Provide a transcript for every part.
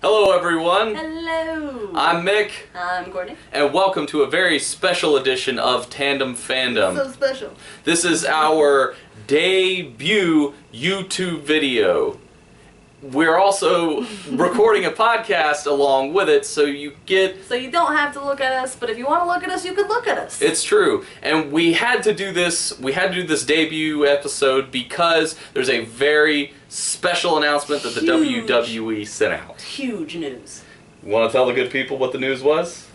Hello everyone! Hello! I'm Mick. I'm Courtney. And welcome to a very special edition of Tandem Fandom. So special. This is our debut YouTube video. We're also recording a podcast along with it, so you get... So you don't have to look at us, but if you want to look at us, you could look at us. It's true. And we had to do this debut episode because there's a very special announcement that the WWE sent out. Huge news. You want to tell the good people what the news was?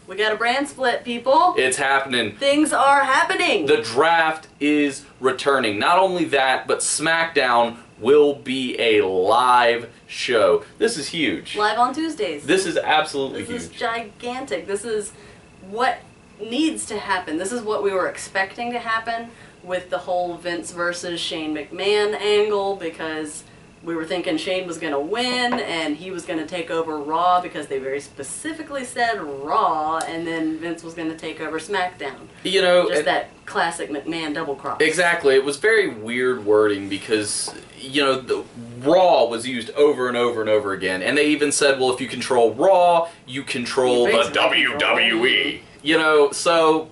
We got a brand split, people. It's happening. Things are happening. The draft is returning. Not only that, but Smackdown will be a live show. This is huge. Live on Tuesdays. This is absolutely huge. This is gigantic. This is what needs to happen. This is what we were expecting to happen with the whole Vince versus Shane McMahon angle, because we were thinking Shane was going to win and he was going to take over Raw because they very specifically said Raw, and then Vince was going to take over SmackDown. You know, just that classic McMahon double cross. Exactly. It was very weird wording because, you know, the Raw was used over and over and over again, and they even said, well, if you control Raw, you control the WWE. You know, so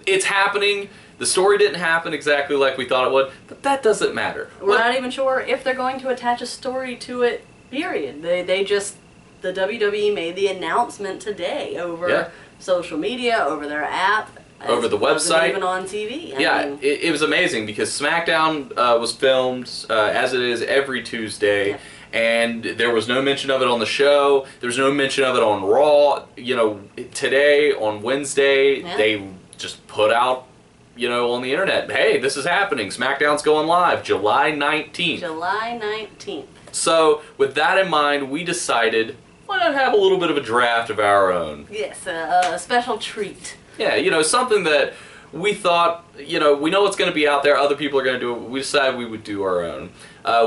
it's happening. The story didn't happen exactly like we thought it would, but that doesn't matter. We're not even sure if they're going to attach a story to it, period. They just, the WWE made the announcement today over social media, over their app, over the website, even on TV. I mean, it was amazing because SmackDown was filmed as it is every Tuesday. And there was no mention of it on the show. There's no mention of it on Raw. You know, today, on Wednesday, they just put out, you know, on the internet, hey, this is happening. SmackDown's going live July 19th. July 19th. So, with that in mind, we decided, why not have a little bit of a draft of our own? Yes, a special treat. Yeah, you know, something that we thought, you know, we know it's going to be out there, other people are going to do it, we decided we would do our own.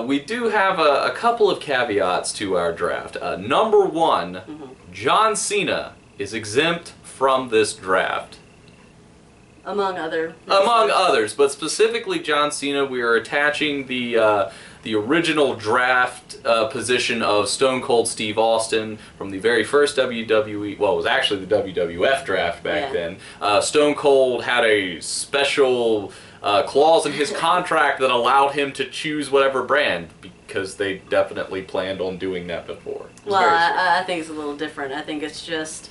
We do have a couple of caveats to our draft. Number one, John Cena is exempt from this draft. Among others, but specifically John Cena, we are attaching the original draft position of Stone Cold Steve Austin from the very first WWE, well, it was actually the WWF draft back then. Stone Cold had a special clause in his contract that allowed him to choose whatever brand, because they definitely planned on doing that before. Well, I think it's a little different. I think it's just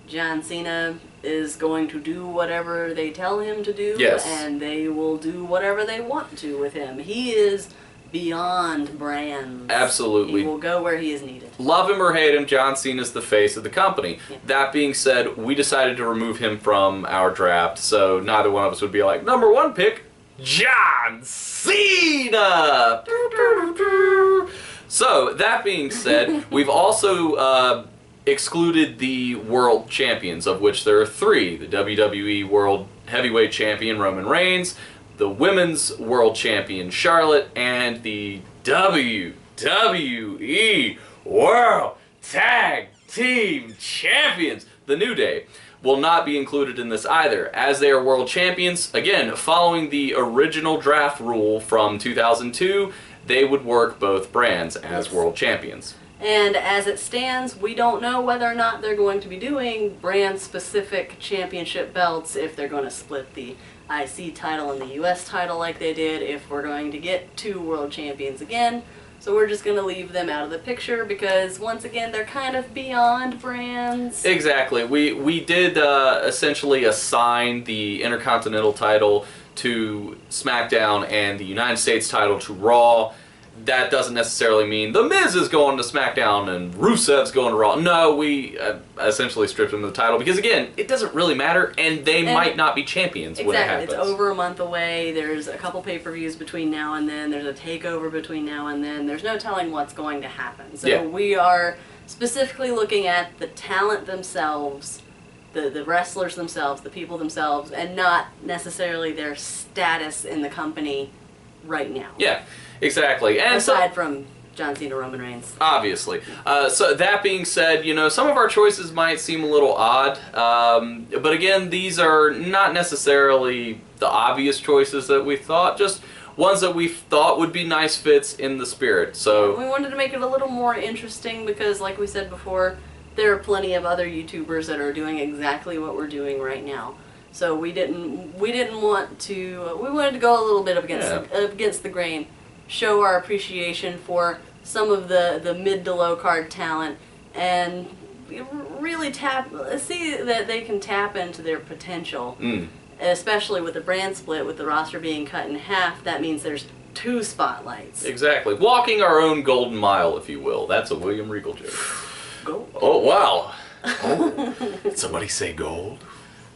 John Cena is going to do whatever they tell him to do, and they will do whatever they want to with him. He is beyond brands. Absolutely. He will go where he is needed. Love him or hate him, John Cena's the face of the company. That being said, we decided to remove him from our draft, so neither one of us would be like, number one pick, John Cena! So, that being said, we've also excluded the world champions, of which there are three. The WWE World Heavyweight Champion, Roman Reigns, the Women's World Champion, Charlotte, and the WWE World Tag Team Champions, the New Day, will not be included in this either, as they are world champions. Again, following the original draft rule from 2002, they would work both brands as world champions. And as it stands, we don't know whether or not they're going to be doing brand-specific championship belts, if they're going to split the IC title and the US title like they did, if we're going to get two world champions again. So we're just going to leave them out of the picture because, once again, they're kind of beyond brands. Exactly. We did essentially assign the Intercontinental title to SmackDown and the United States title to Raw. That doesn't necessarily mean The Miz is going to SmackDown and Rusev's going to Raw. No, we essentially stripped them of the title because, again, it doesn't really matter, and they might not be champions when it happens. Exactly. It's over a month away. There's a couple pay-per-views between now and then. There's a takeover between now and then. There's no telling what's going to happen. So we are specifically looking at the talent themselves, the wrestlers themselves, the people themselves, and not necessarily their status in the company right now. Yeah. Exactly. And aside from John Cena, Roman Reigns. Obviously. So that being said, you know, some of our choices might seem a little odd, but again, these are not necessarily the obvious choices that we thought. Just ones that we thought would be nice fits in the spirit. So we wanted to make it a little more interesting because, like we said before, there are plenty of other YouTubers that are doing exactly what we're doing right now. So we didn't want to. We wanted to go a little bit against the grain, show our appreciation for some of the mid to low card talent, and really see that they can tap into their potential. Especially with the brand split, with the roster being cut in half, that means there's 2 spotlights. Exactly. Walking our own golden mile, if you will. That's a William Regal joke. Gold. Oh, wow. Oh. Did somebody say gold?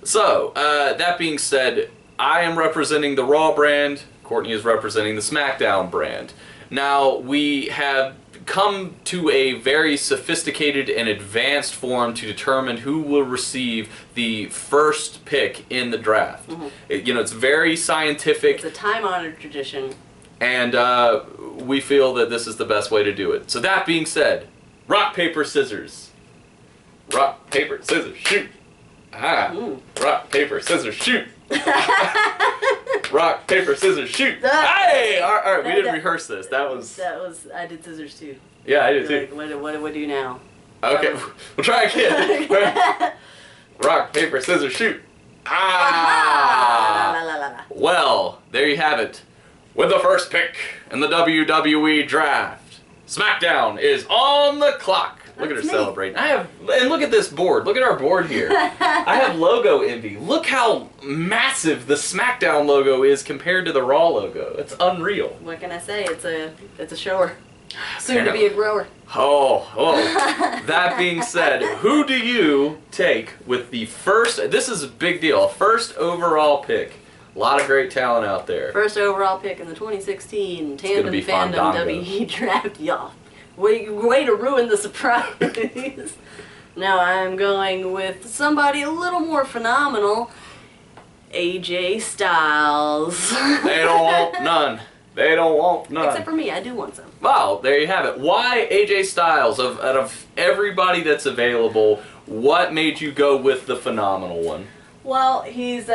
So, that being said, I am representing the Raw brand. Courtney is representing the Smackdown brand. Now, we have come to a very sophisticated and advanced form to determine who will receive the first pick in the draft. It's very scientific. It's a time-honored tradition. And we feel that this is the best way to do it. So that being said, rock, paper, scissors. Rock, paper, scissors, shoot. Rock, paper, scissors, shoot. Rock, paper, scissors, shoot. Hey! All right, we didn't rehearse this. That was... I did scissors too. Yeah, I did too. Like, what do we do now? Okay, we'll try again. Rock, paper, scissors, shoot. Well, there you have it. With the first pick in the WWE draft, SmackDown is on the clock. Look at her celebrating. And look at this board. Look at our board here. I have logo envy. Look how massive the SmackDown logo is compared to the Raw logo. It's unreal. What can I say? It's a shower. Soon to be a grower. Oh. That being said, who do you take with the first? This is a big deal. First overall pick. A lot of great talent out there. First overall pick in the 2016 Tandem Fandom WWE draft, y'all. Way to ruin the surprise. Now I'm going with somebody a little more phenomenal, AJ Styles. They don't want none. They don't want none. Except for me, I do want some. Wow, there you have it. Why AJ Styles? Out of everybody that's available, what made you go with the phenomenal one? Well, he's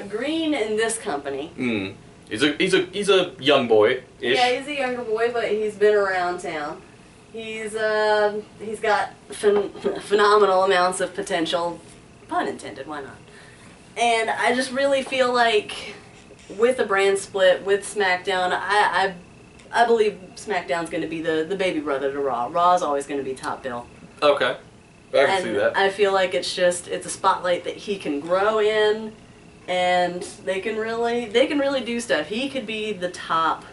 green in this company. He's a young boy-ish. Yeah, he's a younger boy, but he's been around town. He's got phenomenal amounts of potential, pun intended, why not? And I just really feel like with the brand split, with SmackDown, I believe SmackDown's going to be the baby brother to Raw. Raw's always going to be top bill. Okay, I can see that. I feel like it's a spotlight that he can grow in, and they can really do stuff. He could be the top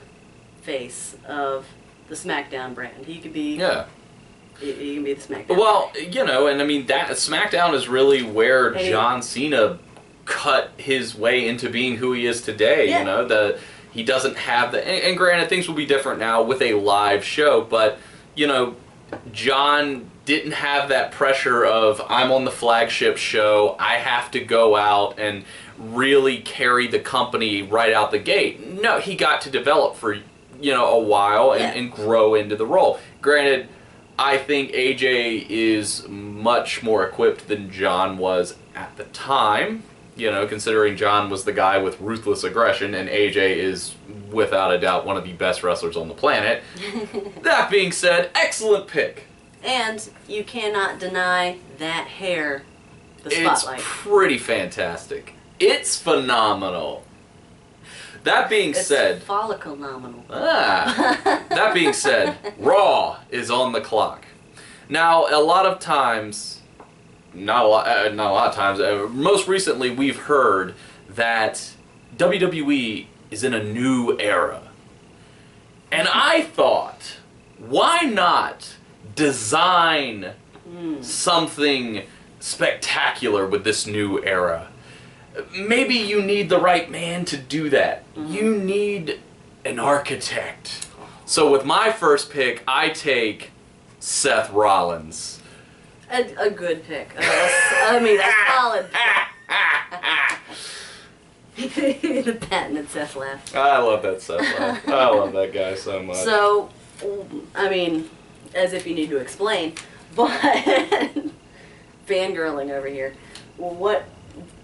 face of the SmackDown brand. He could be... Yeah. He can be the SmackDown. Well, and I mean, that SmackDown is really where John Cena cut his way into being who he is today. Yeah. He doesn't have and granted, things will be different now with a live show, but, John didn't have that pressure of, I'm on the flagship show, I have to go out and really carry the company right out the gate. No, he got to develop for a while and grow into the role. Granted, I think AJ is much more equipped than John was at the time, considering John was the guy with ruthless aggression and AJ is without a doubt one of the best wrestlers on the planet. That being said, excellent pick. And you cannot deny that hair, the spotlight. It's pretty fantastic. It's phenomenal. That being said... It's follicle nominal. That being said, Raw is on the clock. Now, a lot of times, most recently we've heard that WWE is in a new era. And I thought, why not design something spectacular with this new era? Maybe you need the right man to do that. You need an architect. So with my first pick, I take Seth Rollins. A good pick. A solid pick. The patented Seth laugh. I love that Seth laugh. I love that guy so much. So, as if you need to explain, but fangirling over here. What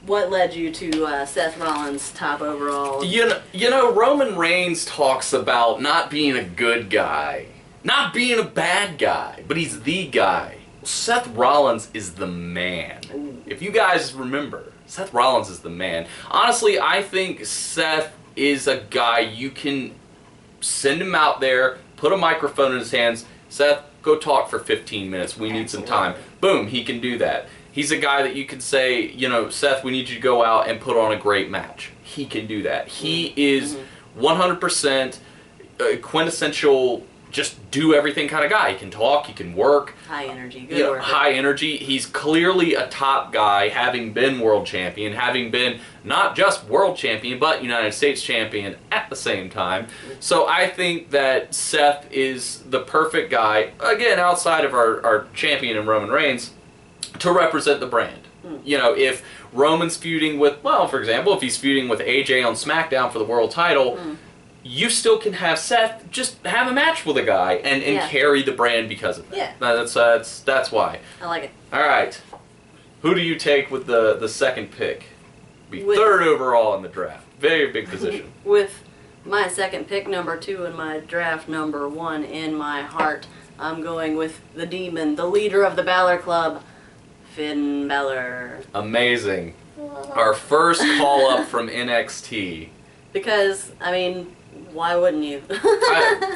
what led you to Seth Rollins top overall? You know, Roman Reigns talks about not being a good guy, not being a bad guy, but he's the guy. Seth Rollins is the man. Ooh. If you guys remember, Seth Rollins is the man. Honestly, I think Seth is a guy you can send him out there, put a microphone in his hands, Seth, go talk for 15 minutes. We need some time. Boom, he can do that. He's a guy that you can say, you know, Seth, we need you to go out and put on a great match. He can do that. He is 100% quintessential, just do everything kind of guy. He can talk, he can work. High energy, good work. High energy. He's clearly a top guy, having been world champion, having been not just world champion, but United States champion at the same time. So I think that Seth is the perfect guy, again, outside of our champion in Roman Reigns, to represent the brand. You know, if Roman's feuding with, well, for example, if he's feuding with AJ on Smackdown for the world title, you still can have Seth just have a match with a guy and carry the brand because of that. Yeah. That's why. I like it. All right. Who do you take with the second pick? Be third overall in the draft. Very big position. With my second pick, number 2, and my draft number 1 in my heart, I'm going with the Demon, the leader of the Balor Club, Finn Balor. Amazing. Our first call up from NXT. Because, I mean, why wouldn't you?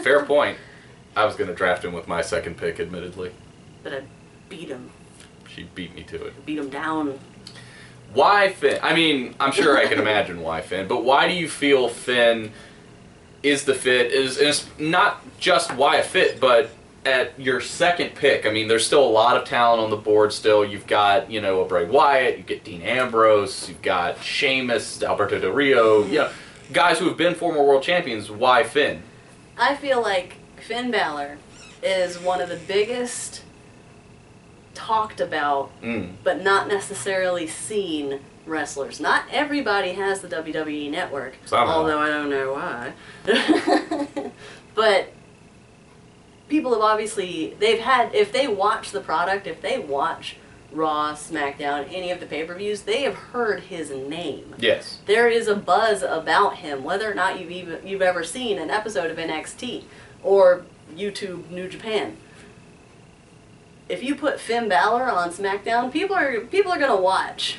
Fair point. I was going to draft him with my second pick, admittedly. But I beat him. She beat me to it. Beat him down. Why Finn? I mean, I'm sure I can imagine why Finn, but why do you feel Finn is the fit? Is not just why a fit, but at your second pick, I mean, there's still a lot of talent on the board still. You've got, you know, a Bray Wyatt, you get Dean Ambrose, you've got Sheamus, Alberto Del Rio, you know, guys who have been former world champions. Why Finn? I feel like Finn Balor is one of the biggest talked about, but not necessarily seen wrestlers. Not everybody has the WWE network, although I don't know why. But people have obviously, if they watch the product, if they watch Raw, Smackdown, any of the pay-per-views, they have heard his name. Yes. There is a buzz about him, whether or not you've ever seen an episode of NXT or YouTube New Japan. If you put Finn Balor on SmackDown, people are gonna watch.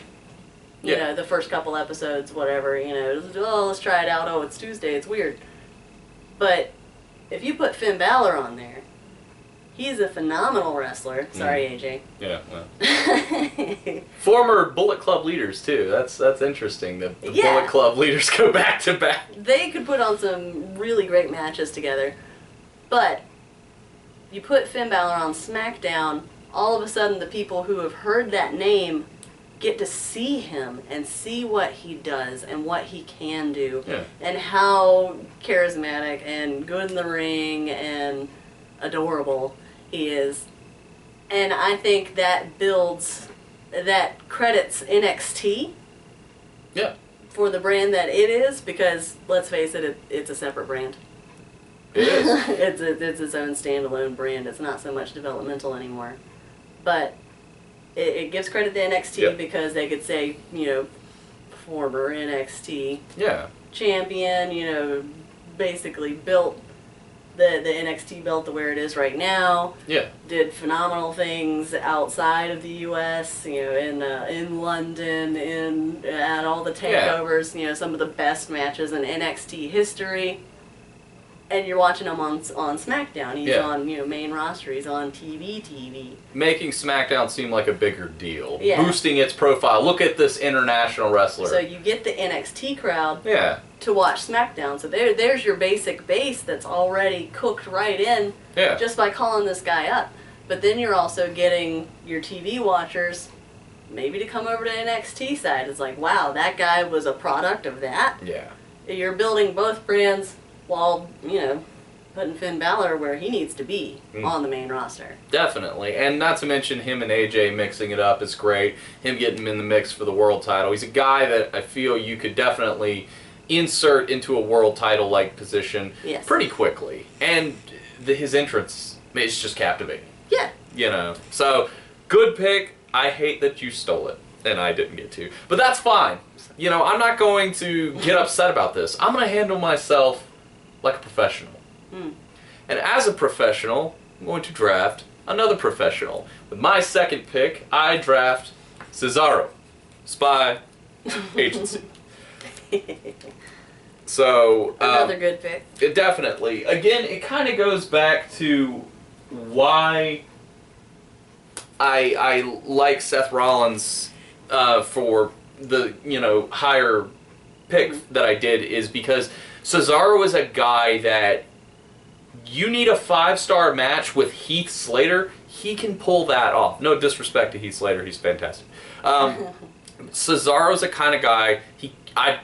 You know, the first couple episodes, whatever. You know, oh, let's try it out. Oh, it's Tuesday. It's weird. But if you put Finn Balor on there, he's a phenomenal wrestler. Sorry, AJ. Yeah, well. Former Bullet Club leaders, too. That's interesting. The Bullet Club leaders go back to back. They could put on some really great matches together. But you put Finn Balor on SmackDown, all of a sudden the people who have heard that name get to see him and see what he does and what he can do and how charismatic and good in the ring and adorable he is. And I think that credits NXT for the brand that it is, because let's face it, it's a separate brand. It is. It's its own standalone brand. It's not so much developmental anymore. But it gives credit to NXT because they could say, you know, former NXT champion, you know, basically built the NXT belt to where it is right now. Yeah. Did phenomenal things outside of the U.S., you know, in London, at all the takeovers, you know, some of the best matches in NXT history. And you're watching him on SmackDown. He's on, you know, main roster. He's on TV. Making SmackDown seem like a bigger deal. Yeah. Boosting its profile. Look at this international wrestler. So you get the NXT crowd to watch SmackDown. So there's your basic base that's already cooked right in just by calling this guy up. But then you're also getting your TV watchers maybe to come over to NXT side. It's like, wow, that guy was a product of that. Yeah. You're building both brands while, you know, putting Finn Balor where he needs to be on the main roster. Definitely. And not to mention him and AJ mixing it up is great. Him getting him in the mix for the world title. He's a guy that I feel you could definitely insert into a world title-like position pretty quickly. And his entrance is just captivating. Yeah. You know. So, good pick. I hate that you stole it. and I didn't get to. But that's fine. You know, I'm not going to get upset about this. I'm going to handle myself like a professional. And as a professional, I'm going to draft another professional. With my second pick, I draft Cesaro, Spy Agency. So another good pick. Definitely. Again, it kind of goes back to why I like Seth Rollins for the higher pick that I did, is because Cesaro is a guy that you need a 5-star match with Heath Slater. He can pull that off. No disrespect to Heath Slater, he's fantastic. Cesaro's a kind of guy. I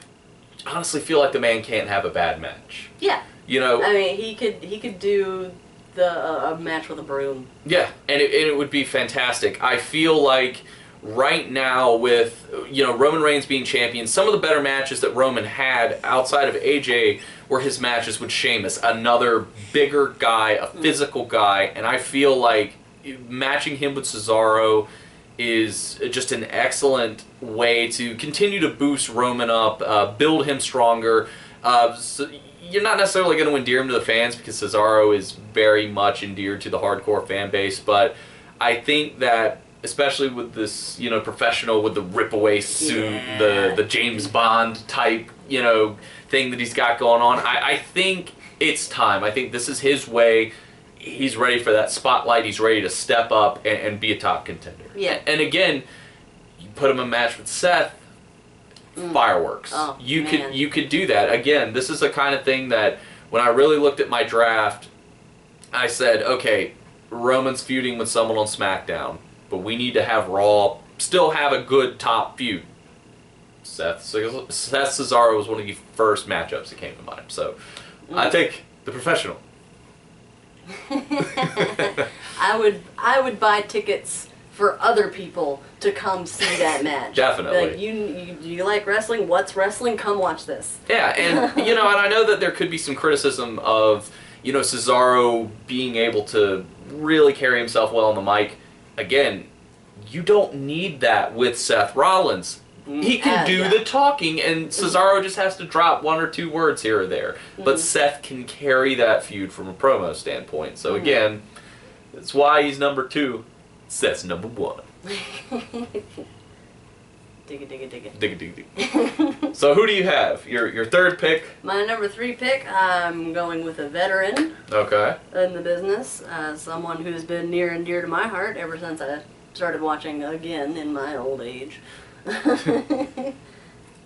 honestly feel like the man can't have a bad match. Yeah. You know, I mean, he could do a match with a broom. Yeah, and it would be fantastic. I feel like right now with Roman Reigns being champion, some of the better matches that Roman had outside of AJ were his matches with Sheamus, another bigger guy, a physical guy, and I feel like matching him with Cesaro is just an excellent way to continue to boost Roman up, build him stronger. So you're not necessarily going to endear him to the fans because Cesaro is very much endeared to the hardcore fan base, but I think that especially with this, professional with the rip-away suit, the James Bond type, thing that he's got going on, I think it's time. I think this is his way. He's ready for that spotlight. He's ready to step up and be a top contender. Yeah. And again, you put him in a match with Seth, fireworks. Oh, you could do that. Again, this is the kind of thing that when I really looked at my draft, I said, okay, Roman's feuding with someone on SmackDown, but we need to have Raw still have a good top feud. Seth Cesaro was one of the first matchups that came to mind. So I take the professional. I would buy tickets for other people to come see that match. Definitely. Like, you like wrestling? What's wrestling? Come watch this. Yeah, and and I know that there could be some criticism of Cesaro being able to really carry himself well on the mic. Again, you don't need that with Seth Rollins. He can do the talking, and Cesaro just has to drop 1 or 2 words here or there. But Seth can carry that feud from a promo standpoint. So again, that's why he's number 2. Seth's number 1. Dig it, dig it, dig it. Dig it, dig it, dig it. So who do you have? Your third pick? My number 3 pick, I'm going with a veteran Okay. in the business. Someone who's been near and dear to my heart ever since I started watching again in my old age.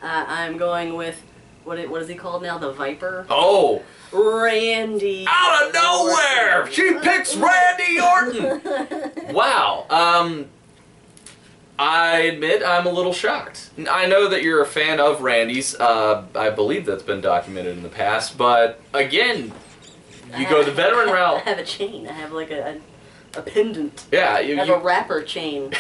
I'm going with, what is he called now? The Viper? Oh! Randy. Out of nowhere! She picks Randy Orton! Wow. I admit I'm a little shocked. I know that you're a fan of Randy's. I believe that's been documented in the past. But again, you go the veteran I route. have a chain. I have like a pendant. Yeah, I have a rapper chain.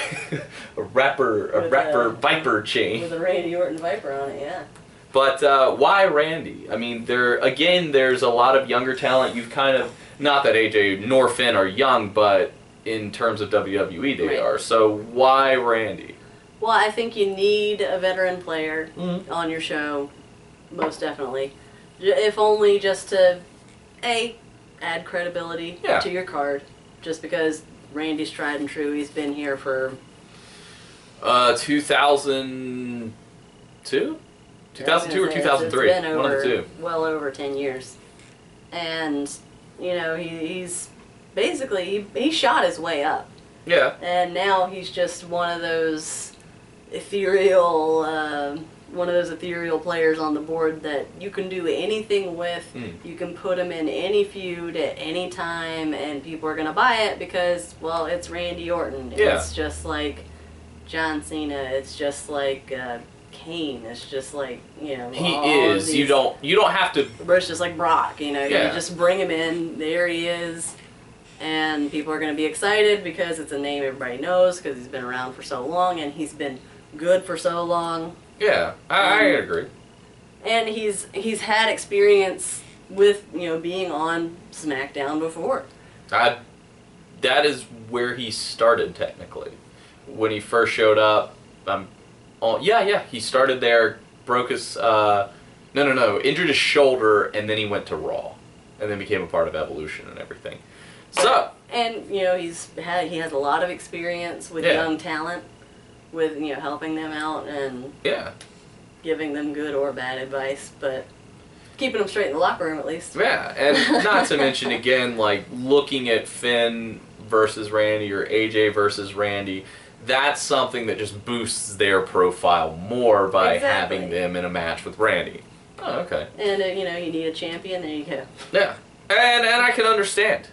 a rapper Viper chain. With a Randy Orton Viper on it, yeah. But why Randy? I mean, there's a lot of younger talent. You've kind of, not that AJ nor Finn are young, but in terms of WWE they are. So why Randy? Well, I think you need a veteran player on your show, most definitely. If only just to, add credibility to your card. Just because Randy's tried and true. He's been here for 2002? 2002 or 2003? It's been One of the two. Well over 10 years. And, he's basically, he shot his way up. Yeah. And now he's just one of those ethereal players on the board that you can do anything with. You can put him in any feud at any time, and people are going to buy it because, well, it's Randy Orton. Yeah. It's just like John Cena. It's just like Kane. It's just like, He is. You don't have to. But it's just like Brock. You Yeah. just bring him in. There he is. And people are going to be excited because it's a name everybody knows because he's been around for so long and he's been good for so long. Yeah, I agree. And he's had experience with, being on SmackDown before. That is where he started, technically. When he first showed up, I'm Yeah. He started there, broke his injured his shoulder, and then he went to Raw, and then became a part of Evolution and everything. So. And he has a lot of experience with young talent, with helping them out and giving them good or bad advice, but keeping them straight in the locker room at least. Yeah, and not to mention again, like looking at Finn versus Randy or AJ versus Randy, that's something that just boosts their profile more by having them in a match with Randy. Oh, okay. And you need a champion. There you go. Yeah, and I can understand.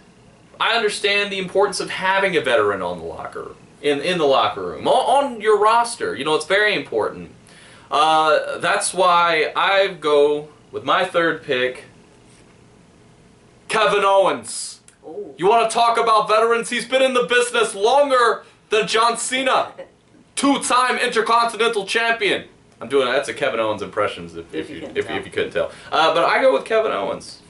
I understand the importance of having a veteran on the locker room, in the locker room, on your roster. It's very important. That's why I go with my third pick, Kevin Owens. Ooh. You want to talk about veterans? He's been in the business longer than John Cena, 2-time Intercontinental Champion. That's a Kevin Owens impression, if you couldn't tell. But I go with Kevin Owens.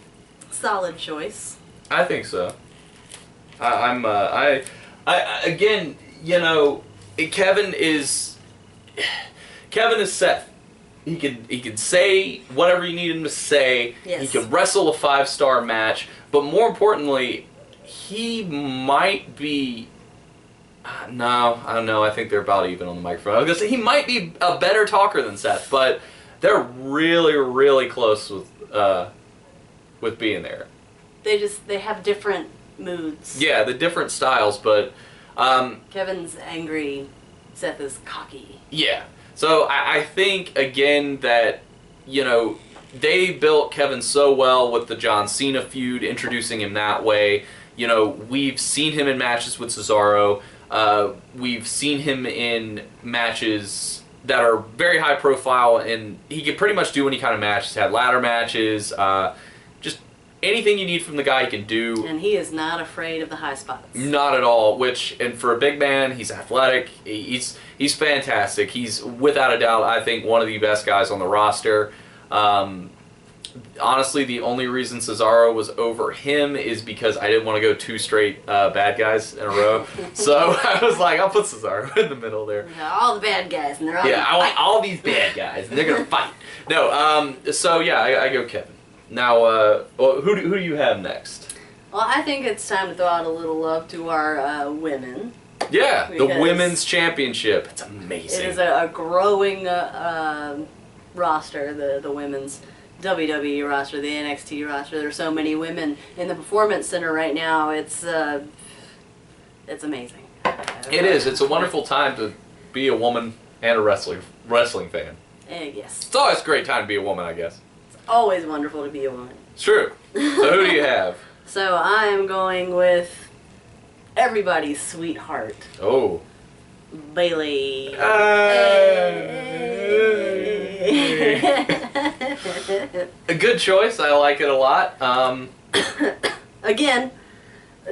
Solid choice. I think so. Again, Kevin is Seth. He can say whatever you need him to say. Yes. He can wrestle a 5-star match, but more importantly, he might be. No, I don't know. I think they're about even on the microphone. I was gonna say he might be a better talker than Seth, but they're really, really close with being there. They have different moods. Yeah, the different styles, but Kevin's angry, Seth is cocky. Yeah. So I think again that they built Kevin so well with the John Cena feud, introducing him that way. We've seen him in matches with Cesaro. We've seen him in matches that are very high profile, and he can pretty much do any kind of match. He's had ladder matches. Just anything you need from the guy he can do. And he is not afraid of the high spots. Not at all. And for a big man, he's athletic. He's fantastic. He's without a doubt, I think, one of the best guys on the roster. Honestly, the only reason Cesaro was over him is because I didn't want to go 2 straight bad guys in a row. So I was like, I'll put Cesaro in the middle there. All the bad guys, and they're all I want all these bad guys, and they're gonna fight. No, so yeah, I go Kevin. Now, who do you have next? Well, I think it's time to throw out a little love to our women. Yeah, the Women's Championship. It's amazing. It is a growing roster, the women's WWE roster, the NXT roster. There's so many women in the Performance Center right now. It's amazing. It is. It's a wonderful time to be a woman and a wrestling fan. Yes. It's always a great time to be a woman, I guess. Always wonderful to be a woman. It's true. So who do you have? So I am going with everybody's sweetheart. Oh. Bailey. A good choice. I like it a lot. Again,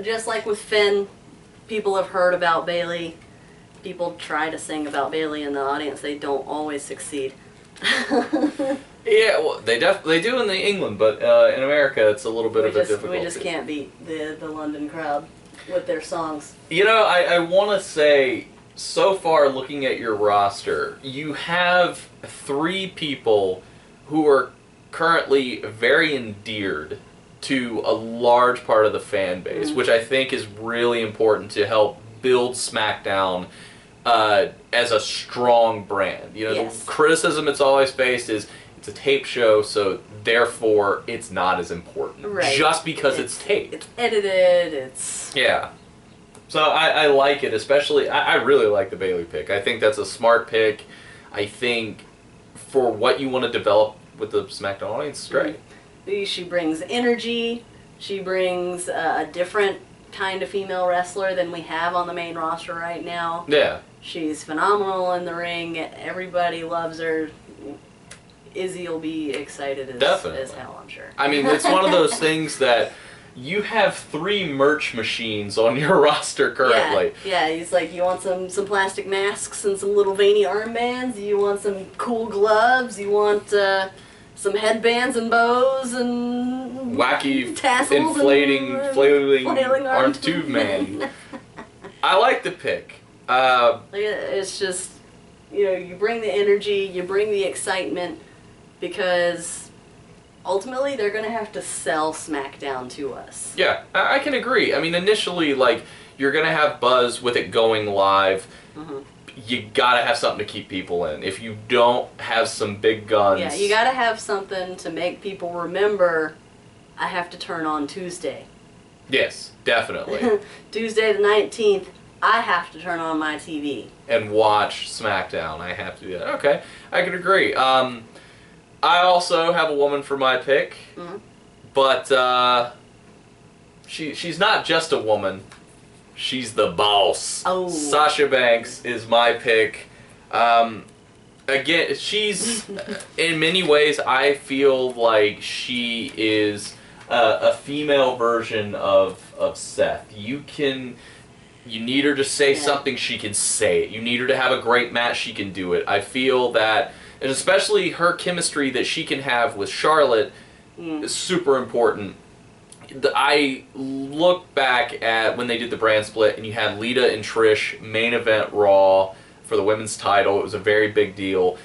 just like with Finn, people have heard about Bailey. People try to sing about Bailey in the audience. They don't always succeed. Yeah, well, they do in England, but in America it's a little bit of a difficulty. We just can't beat the London crowd with their songs. I want to say, so far looking at your roster, you have 3 people who are currently very endeared to a large part of the fan base, which I think is really important to help build SmackDown as a strong brand. The criticism it's always faced is it's a tape show, so therefore it's not as important. Right. Just because it's taped. It's edited, Yeah. So I like it, especially, I really like the Bailey pick. I think that's a smart pick. I think for what you want to develop with the SmackDown audience, it's great. She brings energy. She brings a different kind of female wrestler than we have on the main roster right now. Yeah. She's phenomenal in the ring. Everybody loves her. Izzy will be excited as hell, I'm sure. I mean, it's one of those things that you have 3 merch machines on your roster currently. Yeah, he's like, you want some plastic masks and some little veiny armbands? You want some cool gloves? You want some headbands and bows and wacky tassels flailing arm tube man. I like the pick. It's just you bring the energy, you bring the excitement, because ultimately they're going to have to sell SmackDown to us. Yeah, I can agree. I mean, initially, like, you're going to have buzz with it going live. Mm-hmm. You got to have something to keep people in. If you don't have some big guns... Yeah, you got to have something to make people remember, I have to turn on Tuesday. Yes, definitely. Tuesday the 19th, I have to turn on my TV. And watch SmackDown. I have to do that. Okay, I can agree. I also have a woman for my pick, but she's not just a woman. She's the boss. Oh. Sasha Banks is my pick. Again, she's, in many ways, I feel like she is a female version of Seth. You need her to say something, she can say it. You need her to have a great match, she can do it. I feel that, and especially her chemistry that she can have with Charlotte is super important. I look back at when they did the brand split and you had Lita and Trish main event Raw for the women's title. It was a very big deal.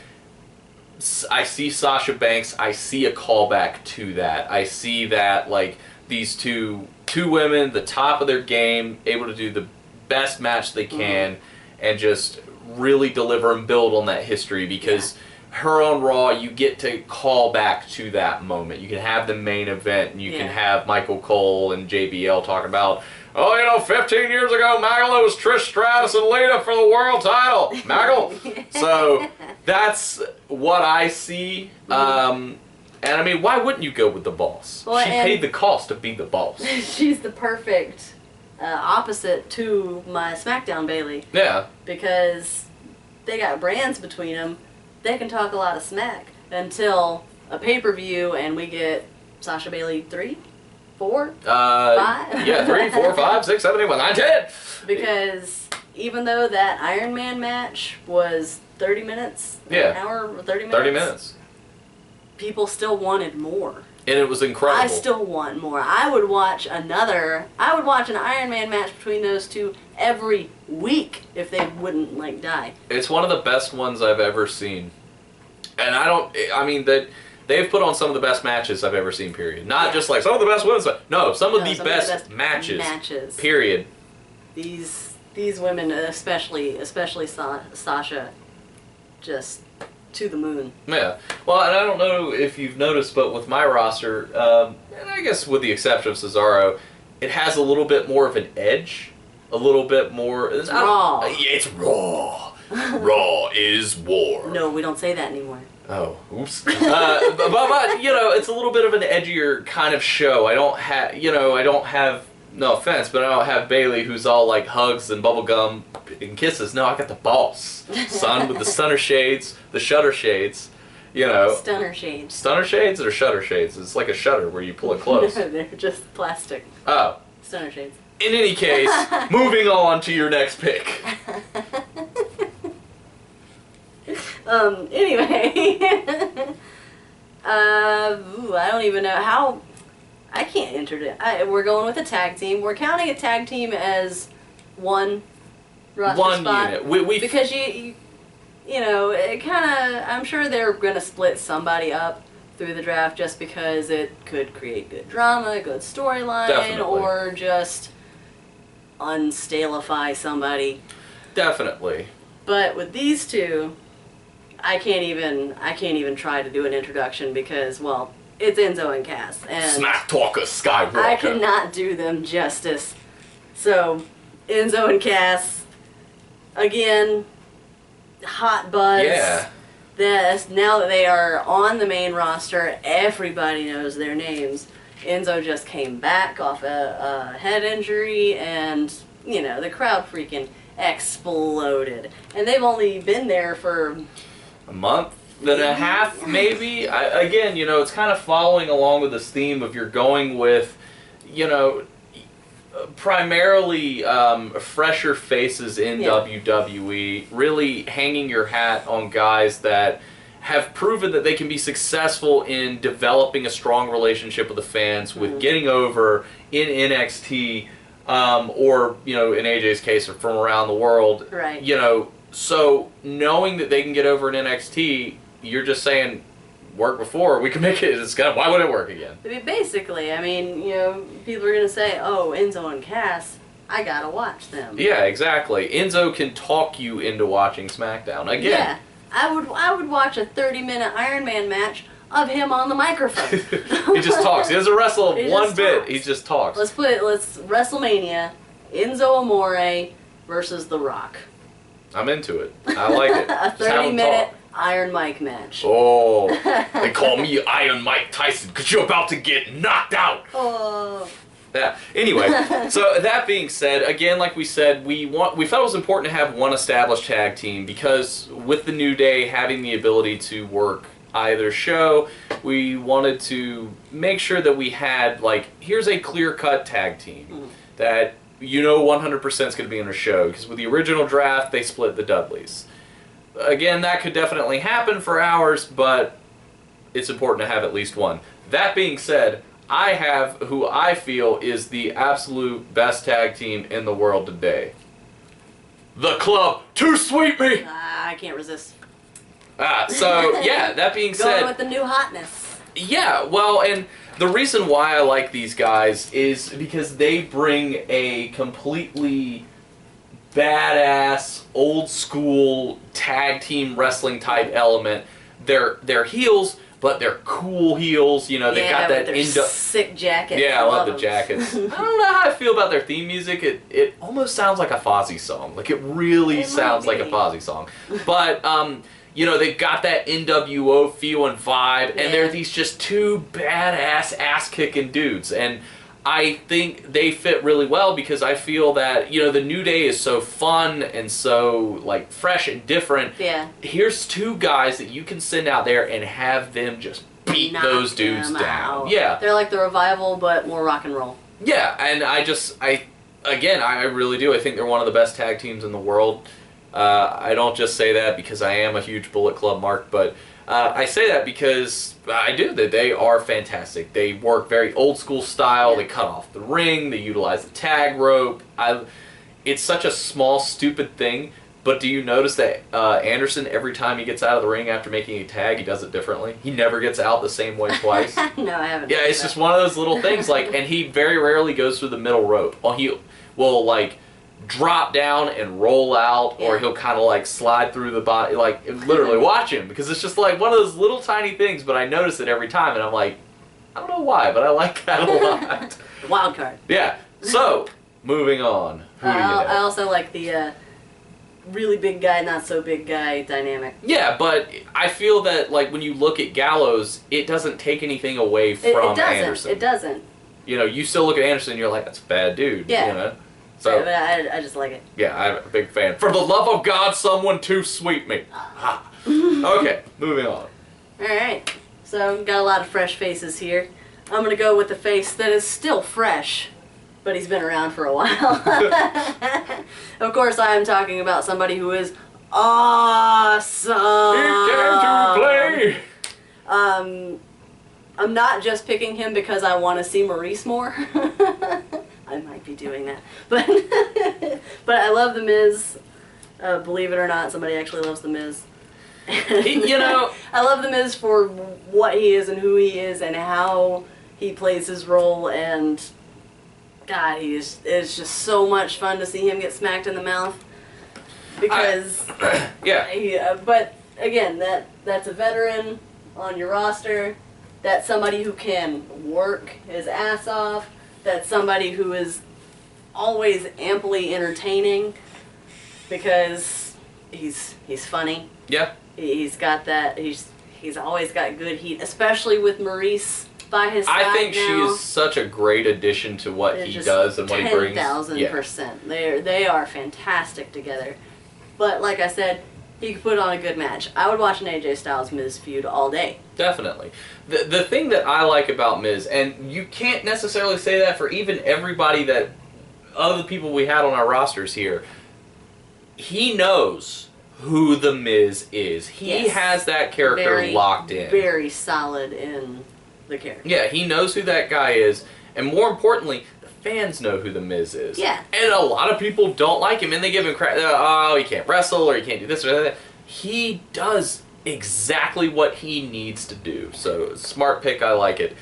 I see Sasha Banks. I see a callback to that. I see that, like, these two women, the top of their game, able to do the best match they can and just really deliver and build on that history, because her on Raw, you get to call back to that moment. You can have the main event, and you can have Michael Cole and JBL talking about, 15 years ago, Maggle, it was Trish Stratus and Lita for the world title. Maggle. So that's what I see. And I mean, why wouldn't you go with the boss? Well, she paid the cost to be the boss. She's the perfect opposite to my SmackDown Bailey. Yeah. Because they got brands between them. They can talk a lot of smack until a pay-per-view and we get Sasha Bailey 3, 4, 5? Yeah, 3, 4, 5, 6, 7, 8, 9, 10. Because even though that Iron Man match was 30 minutes, an hour, 30 minutes? 30 minutes. People still wanted more. And it was incredible. I still want more. I would watch an Iron Man match between those two every week if they wouldn't, like, die. It's one of the best ones I've ever seen. And they've put on some of the best matches I've ever seen, period. Not just like some of the best women's, no, some of the best matches. Period. These women, especially Sasha, just to the moon. Yeah. Well, and I don't know if you've noticed, but with my roster, and I guess with the exception of Cesaro, it has a little bit more of an edge. A little bit more... It's raw. It's raw. Raw is war. No, we don't say that anymore. Oh, oops. but, it's a little bit of an edgier kind of show. I don't have, no offense, but I don't have Bailey who's all like hugs and bubblegum and kisses. No, I got the boss. Son with the stunner shades, the shutter shades, Stunner shades. Stunner shades or shutter shades? It's like a shutter where you pull it close. They're just plastic. Oh. Stunner shades. In any case, moving on to your next pick. Anyway. I don't even know how... I can't enter it. We're going with a tag team. We're counting a tag team as one roster spot. Unit. Because it kind of... I'm sure they're going to split somebody up through the draft just because it could create good drama, good storyline, or just unstalify somebody. Definitely. But with these two, I can't even try to do an introduction because, well, it's Enzo and Cass. And Smack Talker Skywalker. I cannot do them justice. So, Enzo and Cass, again, hot buzz. Yeah. Now that they are on the main roster, everybody knows their names. Enzo just came back off a head injury, and, the crowd freaking exploded. And they've only been there for... a month and a half, maybe. Again, it's kind of following along with this theme of you're going with, primarily fresher faces in WWE, really hanging your hat on guys that have proven that they can be successful in developing a strong relationship with the fans, with getting over in NXT, or, in AJ's case, from around the world. Right. So knowing that they can get over in NXT, you're just saying work before we can make it. It's why would it work again? I mean, basically, I mean, people are gonna say, "Oh, Enzo and Cass, I gotta watch them." Yeah, exactly. Enzo can talk you into watching SmackDown again. Yeah, I would watch a 30-minute Iron Man match of him on the microphone. He just talks. He doesn't wrestle one bit. Talks. He just talks. Let's WrestleMania, Enzo Amore versus The Rock. I'm into it. I like it. A 30-minute Iron Mike match. Oh, they call me Iron Mike Tyson because you're about to get knocked out. Oh. Yeah. Anyway, so that being said, again, like we said, we felt it was important to have one established tag team because with the New Day having the ability to work either show, we wanted to make sure that we had, like, here's a clear-cut tag team that 100% is going to be on a show, because with the original draft, they split the Dudleys. Again, that could definitely happen for ours, but it's important to have at least one. That being said, I have who I feel is the absolute best tag team in the world today. The Club to Sweep Me! I can't resist. So, yeah, that being said... Going with the new hotness. Yeah, well, and the reason why I like these guys is because they bring a completely badass, old-school tag team wrestling type element. They're heels, but they're cool heels. They've got that with their sick jackets. Yeah, I love the jackets. I don't know how I feel about their theme music. It almost sounds like a Fozzy song. Like, it really sounds like a Fozzy song. But, they've got that NWO feel and vibe, and they're these just two badass ass-kicking dudes. And I think they fit really well because I feel that, the New Day is so fun and so, like, fresh and different. Yeah. Here's two guys that you can send out there and have them just beat those dudes down. Out. Yeah. They're like the Revival, but more rock and roll. Yeah, and I really do. I think they're one of the best tag teams in the world. I don't just say that because I am a huge Bullet Club mark, but I say that because I do, that they are fantastic. They work very old school style. Yeah. They cut off the ring. They utilize the tag rope. It's such a small, stupid thing, but do you notice that Anderson, every time he gets out of the ring after making a tag, he does it differently? He never gets out the same way twice. No, I haven't. Yeah, it's just one of those little things, and he very rarely goes through the middle rope. Well, he will, drop down and roll out, or he'll kind of slide through the body, literally watch him, because it's just one of those little tiny things, but I notice it every time, and I'm like, I don't know why, but I like that a lot. Wild card. Yeah, so, moving on. Who do you know? I also like the really big guy, not so big guy dynamic. Yeah, but I feel that, when you look at Gallows, it doesn't take anything away from Anderson. It doesn't. You still look at Anderson and you're like, that's a bad dude. Yeah. So, but I just like it. Yeah, I'm a big fan. For the love of God, someone to sweep me. Okay, moving on. Alright, so got a lot of fresh faces here. I'm going to go with the face that is still fresh, but he's been around for a while. Of course, I am talking about somebody who is awesome. He came to play. I'm not just picking him because I want to see Maurice more. I might be doing that, but I love The Miz. Believe it or not, somebody actually loves The Miz. I love The Miz for what he is and who he is and how he plays his role, and God, it's just so much fun to see him get smacked in the mouth. Because but again, that's a veteran on your roster. That's somebody who can work his ass off. That's somebody who is always amply entertaining because he's funny. Yeah. He's got that. He's always got good heat, especially with Maurice by his side now. I think she is such a great addition to what he does and what he brings. 10,000%. They are fantastic together. But like I said, he could put on a good match. I would watch an AJ Styles Miz feud all day. Definitely. The thing that I like about Miz, and you can't necessarily say that for even everybody that, other the people we had on our rosters here, he knows who the Miz is. He has that character locked in. Very solid in the character. Yeah, he knows who that guy is, and more importantly, the fans know who The Miz is. Yeah. And a lot of people don't like him, and they give him crap. Oh, he can't wrestle, or he can't do this or that. He does exactly what he needs to do. So, smart pick, I like it.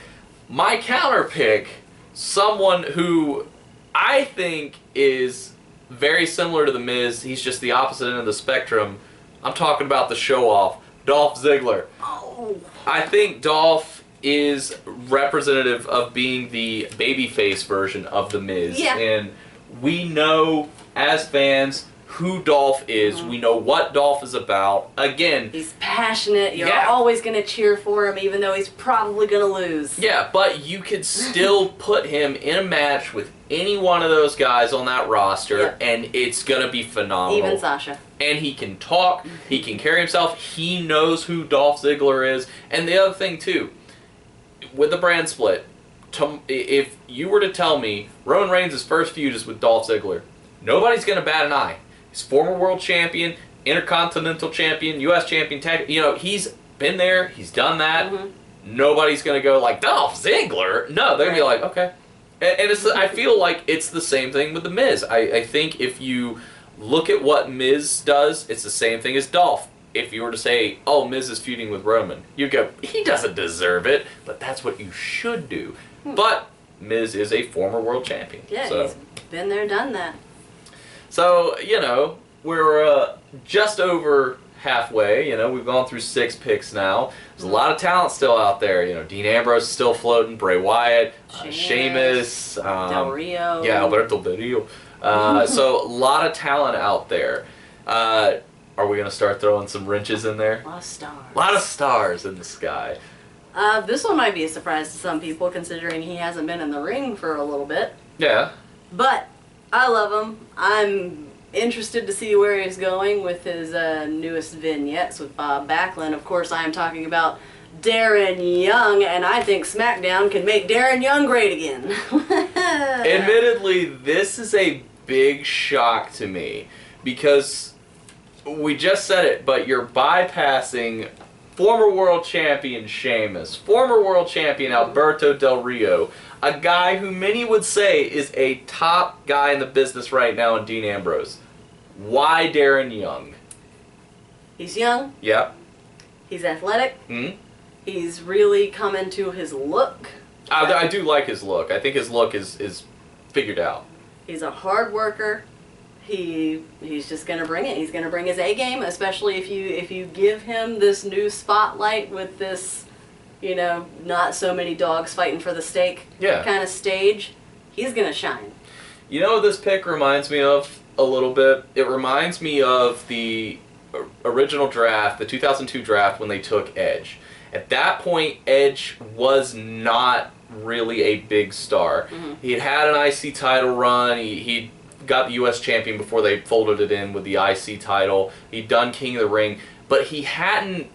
My counter pick, someone who I think is very similar to The Miz. He's just the opposite end of the spectrum. I'm talking about the show-off, Dolph Ziggler. Oh. I think Dolph is representative of being the babyface version of The Miz. Yeah. And we know, as fans, who Dolph is. We know what Dolph is about. Again, He's passionate. You're Yeah. always going to cheer for him, even though he's probably going to lose. yeah, but you could still put him in a match with any one of those guys on that roster, Yep. and it's going to be phenomenal. Even Sasha. And he can talk, he can carry himself, he knows who Dolph Ziggler is. And the other thing, too, with the brand split, if you were to tell me Roman Reigns' first feud is with Dolph Ziggler, nobody's going to bat an eye. He's former world champion, intercontinental champion, U.S. champion, he's been there, he's done that. Nobody's going to go like, Dolph Ziggler? No, they're going to be like, okay. And it's, I feel like it's the same thing with The Miz. I think if you look at what Miz does, it's the same thing as Dolph. If you were to say, oh, Miz is feuding with Roman, you'd go, he doesn't deserve it, but that's what you should do. But Miz is a former world champion. Yeah, so. he's been there, done that. So, we're just over halfway. We've gone through 6 picks now. There's a lot of talent still out there. Dean Ambrose is still floating, Bray Wyatt, Sheamus, Del Rio. Yeah, Alberto Del Rio. So, a lot of talent out there. Are we going to start throwing some wrenches in there? A lot of stars. A lot of stars in the sky. This one might be a surprise to some people, considering he hasn't been in the ring for a little bit. Yeah. But I love him. I'm interested to see where he's going with his newest vignettes with Bob Backlund. Of course, I am talking about Darren Young, and I think Smackdown can make Darren Young great again. Admittedly, this is a big shock to me because we just said it, but you're bypassing former world champion Sheamus, former world champion Alberto Del Rio, a guy who many would say is a top guy in the business right now in Dean Ambrose. Why Darren Young? He's young. Yep. He's athletic. Hmm? He's really come into his look. I do like his look. I think his look is figured out. He's a hard worker. He's just gonna bring it. He's gonna bring his A game, especially if you give him this new spotlight with this, not so many dogs fighting for the steak kind of stage. He's gonna shine. You know what this pick reminds me of a little bit? It reminds me of the original draft, the 2002 draft, when they took Edge. At that point, Edge was not really a big star. He had an IC title run. He got the U.S. champion before they folded it in with the IC title. He'd done King of the Ring, but he hadn't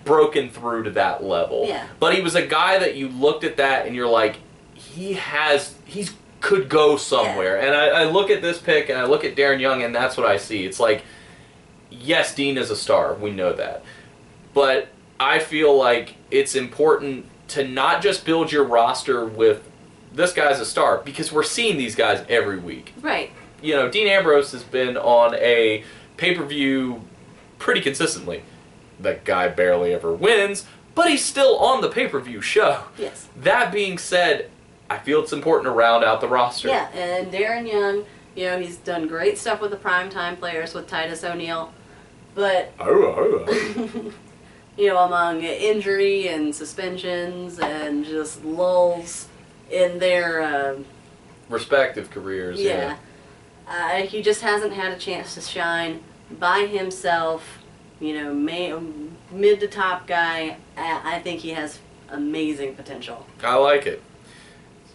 broken through to that level. Yeah. But he was a guy that you looked at that and you're like, he's could go somewhere. Yeah. And I look at this pick and I look at Darren Young and that's what I see. It's like, yes, Dean is a star. We know that. But I feel like it's important to not just build your roster with this guy's a star, because we're seeing these guys every week. Right. Dean Ambrose has been on a pay-per-view pretty consistently. That guy barely ever wins, but he's still on the pay-per-view show. Yes. That being said, I feel it's important to round out the roster. Yeah, and Darren Young, he's done great stuff with the primetime players with Titus O'Neil, but among injury and suspensions and just lulls in their respective careers. Yeah. He just hasn't had a chance to shine by himself. Mid to top guy. I think he has amazing potential. I like it.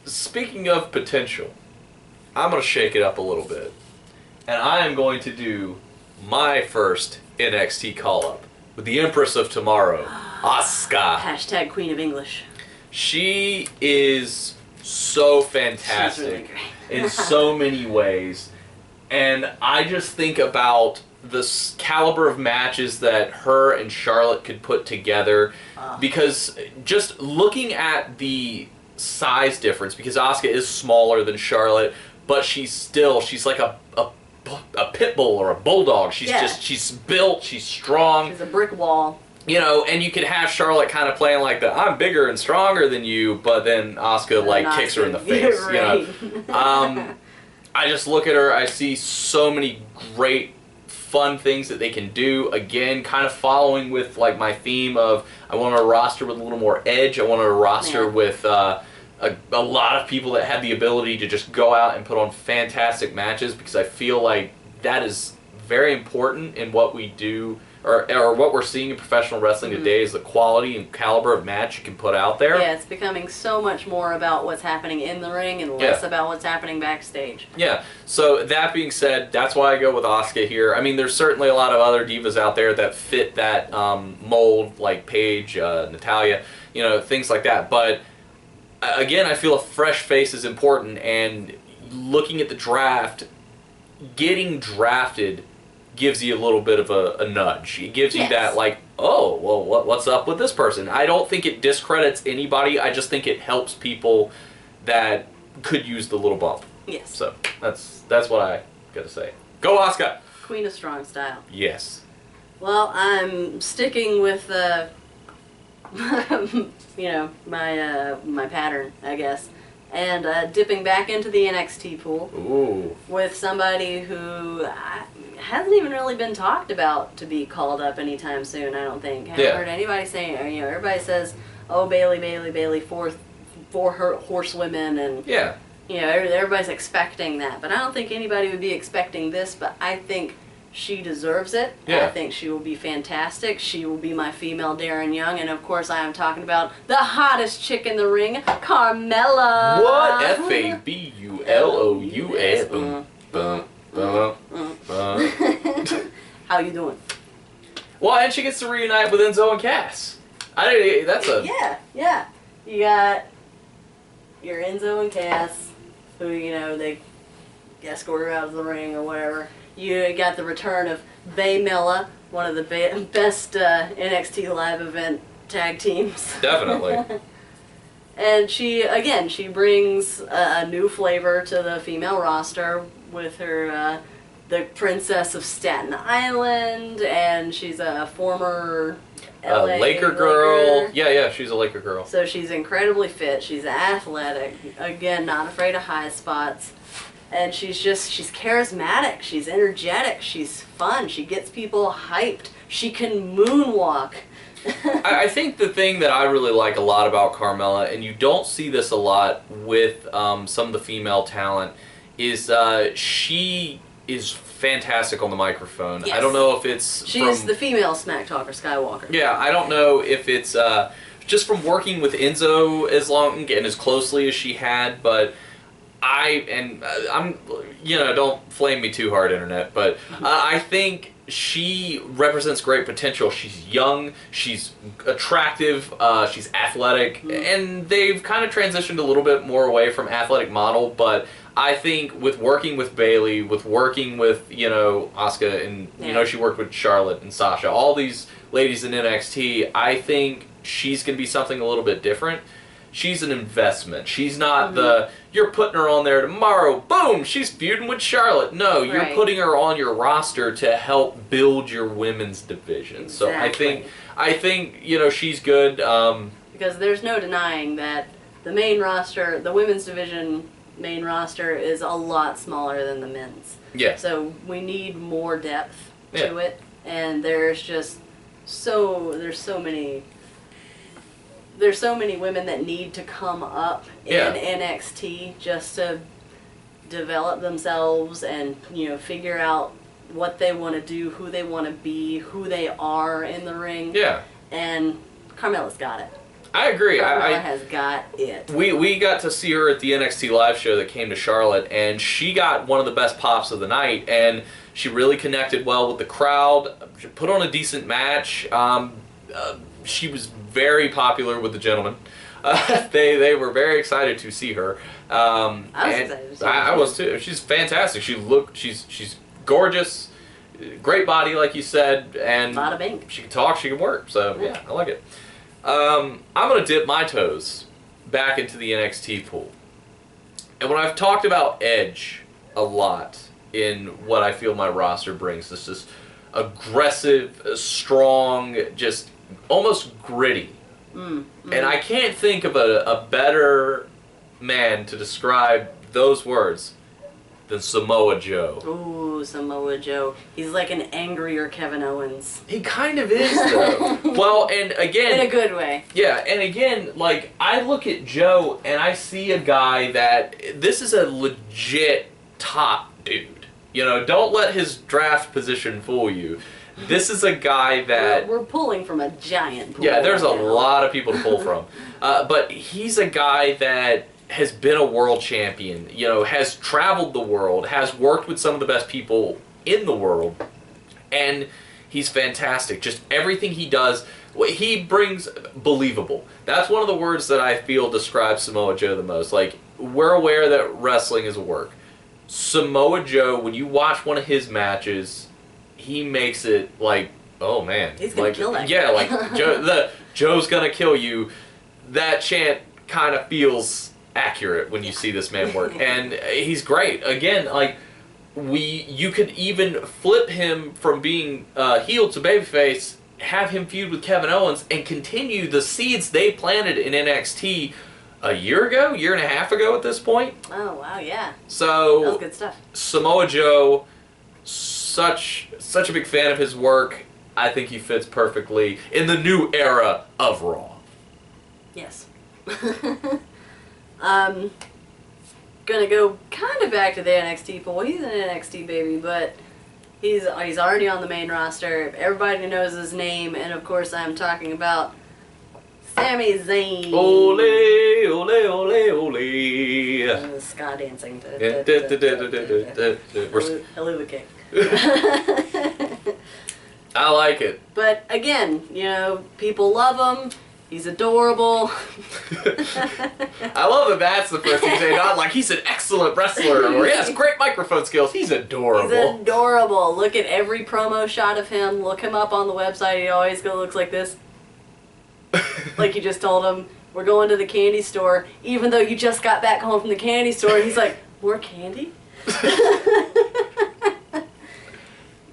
Speaking of potential, I'm going to shake it up a little bit. And I am going to do my first NXT call-up with the Empress of Tomorrow, Asuka. Hashtag Queen of English. She is so fantastic. She's really great. In so many ways. And I just think about the caliber of matches that her and Charlotte could put together. Because just looking at the size difference because Asuka is smaller than Charlotte, but she's like a pit bull or a bulldog. She's built, she's strong. She's a brick wall. You know, and you could have Charlotte kind of playing like the I'm bigger and stronger than you, but then Asuka like kicks her in the face. Right. You know, I just look at her. I see so many great, fun things that they can do. Again, kind of following with like my theme of I want a roster with a little more edge. I want a roster with a lot of people that have the ability to just go out and put on fantastic matches because I feel like that is very important in what we do. Or what we're seeing in professional wrestling today is the quality and caliber of match you can put out there. Yeah, it's becoming so much more about what's happening in the ring and less about what's happening backstage. Yeah, so that being said, that's why I go with Asuka here. I mean, there's certainly a lot of other divas out there that fit that mold, like Paige, Natalya, you know, things like that. But again, I feel a fresh face is important, and looking at the draft, getting drafted gives you a little bit of a nudge. It gives you that, like, oh, well, what's up with this person? I don't think it discredits anybody. I just think it helps people that could use the little bump. Yes. So that's what I gotta say. Go Asuka! Queen of Strong Style. Yes. Well, I'm sticking with you know, my pattern, I guess, and dipping back into the NXT pool. Ooh. With somebody who hasn't even really been talked about to be called up anytime soon, I don't think. Haven't heard anybody saying, you know, everybody says, oh, Bayley, four horsewomen, and, you know, everybody's expecting that. But I don't think anybody would be expecting this, but I think she deserves it. I think she will be fantastic. She will be my female Darren Young, and of course I am talking about the hottest chick in the ring, Carmella. What? Fabulous. Boom, boom. How you doing? Well, and she gets to reunite with Enzo and Cass. Yeah. You got your Enzo and Cass, who, you know, they escort her out of the ring or whatever. You got the return of Baymella, one of the best NXT live event tag teams. Definitely. And she brings a new flavor to the female roster with her, the Princess of Staten Island, and she's a former LA Laker girl. Yeah, she's a Laker girl. So she's incredibly fit. She's athletic. Again, not afraid of high spots. And she's charismatic. She's energetic. She's fun. She gets people hyped. She can moonwalk. I think the thing that I really like a lot about Carmella, and you don't see this a lot with some of the female talent, is she is fantastic on the microphone. Yes. I don't know if it's She's the female Smack Talker Skywalker. Yeah, I don't know if it's just from working with Enzo as long and as closely as she had, but I'm, you know, don't flame me too hard, internet, but I think she represents great potential. She's young, she's attractive, she's athletic, and they've kind of transitioned a little bit more away from athletic model, but I think with working with Bayley, with working with, you know, Asuka, and, you know, she worked with Charlotte and Sasha, all these ladies in NXT, I think she's going to be something a little bit different. She's an investment. She's not you're putting her on there tomorrow, boom, she's feuding with Charlotte. No, you're putting her on your roster to help build your women's division. Exactly. So I think, you know, she's good. Because there's no denying that the main roster, the women's division main roster is a lot smaller than the men's. Yeah. So we need more depth to it, and there's so many women that need to come up in NXT just to develop themselves and, you know, figure out what they want to do, who they want to be, who they are in the ring. Yeah. And Carmella's got it. I agree. Carmella has got it. We got to see her at the NXT live show that came to Charlotte, and she got one of the best pops of the night, and she really connected well with the crowd. She put on a decent match. She was very popular with the gentlemen. They were very excited to see her. I was excited to see her. I was too. She's fantastic. She's gorgeous, great body, like you said, and Bada bing. she can talk, she can work. So yeah, I like it. I'm gonna dip my toes back into the NXT pool. And when I've talked about Edge a lot in what I feel my roster brings, this is aggressive, strong, just almost gritty. And I can't think of a better man to describe those words than Samoa Joe. Ooh, Samoa Joe. He's like an angrier Kevin Owens. He kind of is, though. Well, and again... In a good way. Yeah, and again, like, I look at Joe and I see a guy that... This is a legit top dude. You know, don't let his draft position fool you. This is a guy that... We're pulling from a giant pool. Yeah, there's a right now. lot of people to pull from. But he's a guy that has been a world champion, you know, has traveled the world, has worked with some of the best people in the world, and he's fantastic. Just everything he does, he brings believable. That's one of the words that I feel describes Samoa Joe the most. Like, we're aware that wrestling is a work. Samoa Joe, when you watch one of his matches, he makes it like, oh man. He's gonna like, kill that yeah, guy. like, Joe's gonna kill you. That chant kind of feels accurate when you see this man work, and he's great. Again, like you could even flip him from being heel to babyface, have him feud with Kevin Owens, and continue the seeds they planted in NXT a year and a half ago at this point. Oh wow, yeah. So That was good stuff. Samoa Joe, such a big fan of his work. I think he fits perfectly in the new era of Raw. Yes. Gonna go kind of back to the NXT pool. He's an NXT baby, but he's already on the main roster. Everybody knows his name, and of course I'm talking about Sami Zayn. Ole, ole, ole, ole. Ska dancing. We're- Hello, kick. I like it. But again, you know, people love him. He's adorable. I love that that's the first thing you say, not like he's an excellent wrestler or he has great microphone skills. He's adorable. He's adorable. Look at every promo shot of him. Look him up on the website. He always looks like this. Like you just told him, we're going to the candy store, even though you just got back home from the candy store. And he's like, more candy?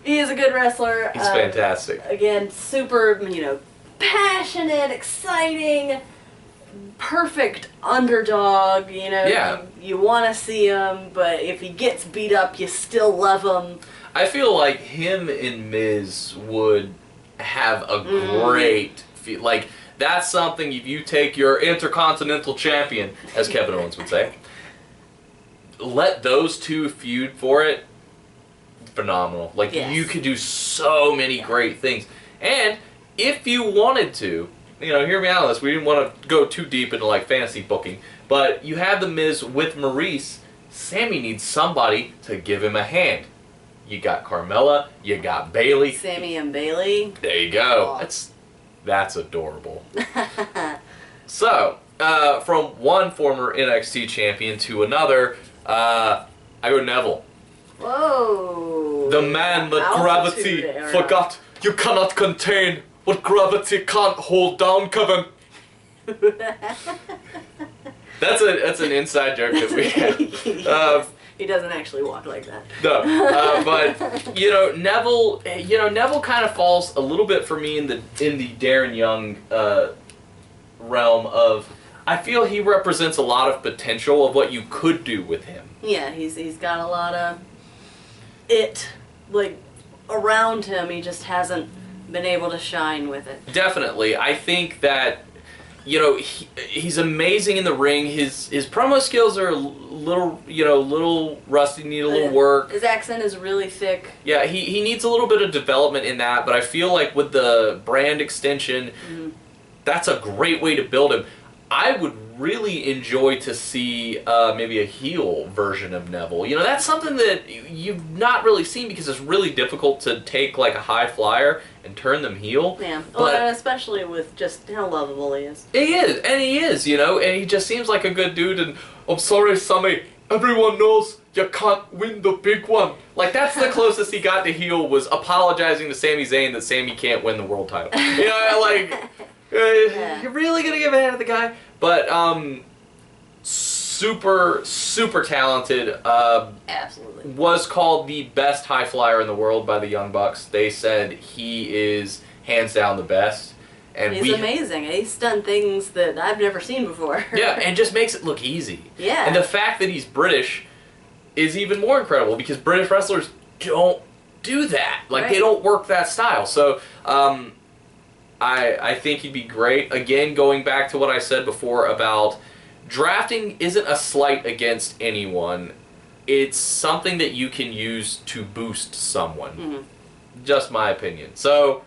He is a good wrestler. He's fantastic. Again, super, you know, passionate, exciting, perfect underdog, you know. Yeah. You want to see him, but if he gets beat up, you still love him. I feel like him and Miz would have a great feel. Like, that's something if you take your Intercontinental Champion, as Kevin Owens would say, let those two feud for it, phenomenal. Like, Yes. you could do so many great things. And if you wanted to, you know, hear me out on this, we didn't want to go too deep into, like, fantasy booking, but you have The Miz with Maurice. Sammy needs somebody to give him a hand. You got Carmella, you got Bailey. Sammy and Bailey. There you go. Aw. That's adorable. So, from one former NXT champion to another, I go Neville. Whoa. The man that Altitude gravity era. forgot you cannot contain, what gravity can't hold down, Kevin. That's an inside joke that we have. He doesn't actually walk like that. No, but you know Neville kind of falls a little bit for me in the Darren Young realm of. I feel he represents a lot of potential of what you could do with him. Yeah, he's got a lot of it, like, around him. He just hasn't been able to shine with it. Definitely, I think that. You know, he's amazing in the ring. His promo skills are a little rusty, need a little work. His accent is really thick. Yeah, he needs a little bit of development in that, but I feel like with the brand extension, that's a great way to build him. I would really enjoy to see maybe a heel version of Neville. You know, that's something that you've not really seen because it's really difficult to take like a high flyer and turn them heel. Yeah, but well, and especially with just how lovable he is. He is, you know, and he just seems like a good dude. And I'm sorry, Sammy, everyone knows you can't win the big one. Like, that's the closest he got to heel, was apologizing to Sami Zayn that Sami can't win the world title. You know, like, you're really gonna give a hand to the guy? But super talented. Absolutely. Was called the best high flyer in the world by the Young Bucks. They said he is hands down the best. And he's amazing. He's done things that I've never seen before. Yeah, and just makes it look easy. Yeah. And the fact that he's British is even more incredible because British wrestlers don't do that. Like, they don't work that style. So, I think he'd be great. Again, going back to what I said before about drafting isn't a slight against anyone. It's something that you can use to boost someone. Mm-hmm. Just my opinion. So,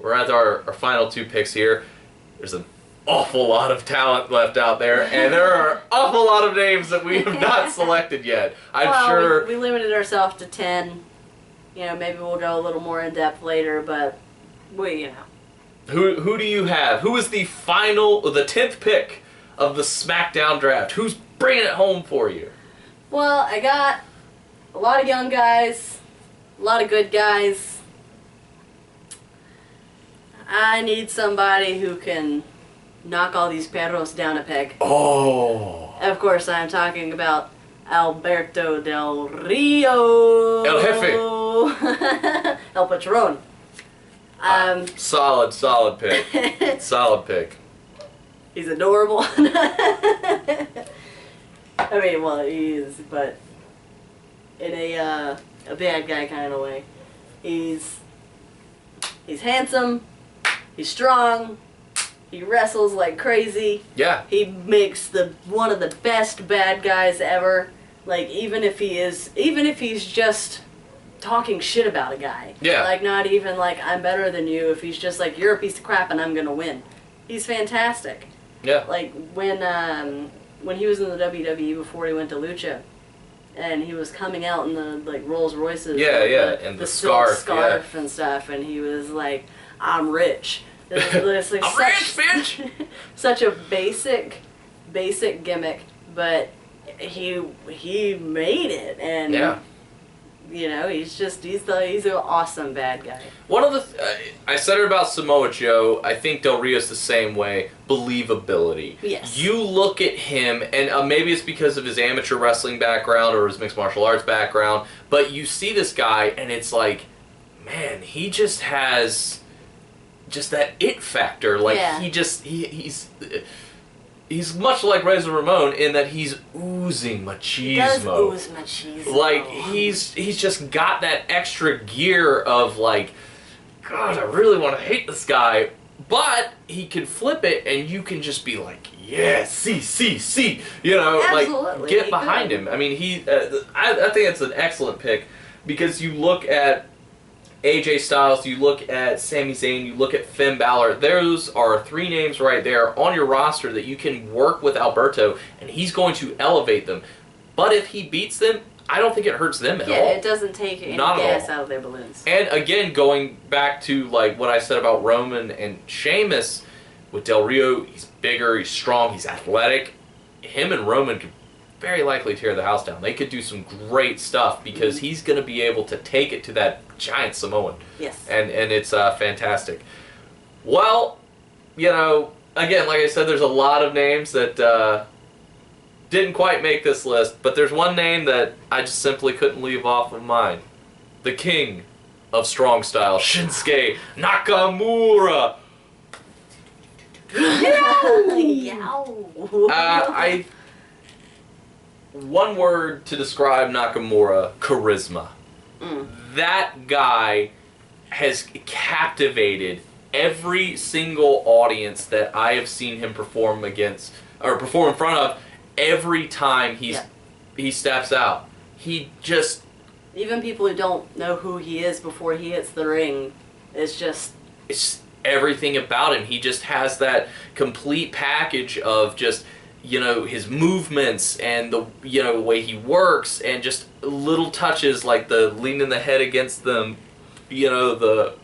we're at our final 2 picks here. There's an awful lot of talent left out there, and there are an awful lot of names that we have not selected yet. I'm sure... We limited ourselves to 10. You know, maybe we'll go a little more in depth later, but you know. Who do you have? Who is the 10th pick of the Smackdown draft? Who's bringing it home for you? Well, I got a lot of young guys, a lot of good guys. I need somebody who can knock all these perros down a peg. Oh. Of course, I'm talking about Alberto Del Rio. El Jefe. El Patron. Solid pick. Solid pick. He's adorable. I mean, well, he is, but in a bad guy kind of way. He's handsome. He's strong. He wrestles like crazy. Yeah. He makes one of the best bad guys ever. Like, even if he's just talking shit about a guy. Yeah. Like, not even like, I'm better than you. If he's just like, you're a piece of crap and I'm gonna win. He's fantastic. Yeah. Like, when he was in the WWE before he went to Lucha, and he was coming out in the, like, Rolls Royces. Yeah, and the scarf. And stuff, and he was like, I'm rich. It's like I'm rich, bitch! Such a basic gimmick, but he made it, and you know, he's an awesome bad guy. One of the I said it about Samoa Joe. I think Del Rio's the same way. Believability. Yes. You look at him, and maybe it's because of his amateur wrestling background or his mixed martial arts background, but you see this guy, and it's like, man, he just has just that it factor. Like, he's much like Razor Ramon in that he's oozing machismo. He does ooze machismo. Like, he's just got that extra gear of like, God, I really want to hate this guy, but he can flip it, and you can just be like, yeah, see, you know, absolutely. Like, get behind him. I mean, I think it's an excellent pick because you look at AJ Styles, you look at Sami Zayn, you look at Finn Balor. Those are 3 names right there on your roster that you can work with Alberto, and he's going to elevate them. But if he beats them, I don't think it hurts them at all. Yeah, it doesn't take any gas out of their balloons. And again, going back to like what I said about Roman and Sheamus, with Del Rio, he's bigger, he's strong, he's athletic. Him and Roman could very likely tear the house down. They could do some great stuff because he's going to be able to take it to that giant Samoan. Yes. And it's fantastic. Well, you know, again, like I said, there's a lot of names that didn't quite make this list, but there's one name that I just simply couldn't leave off of mine. The king of strong style, Shinsuke Nakamura. One word to describe Nakamura: charisma. That guy has captivated every single audience that I have seen him perform against or perform in front of. Every time he steps out, he just, even people who don't know who he is before he hits the ring, it's everything about him. He just has that complete package of just, you know, his movements and the, you know, way he works and just little touches like the leaning the head against them, you know,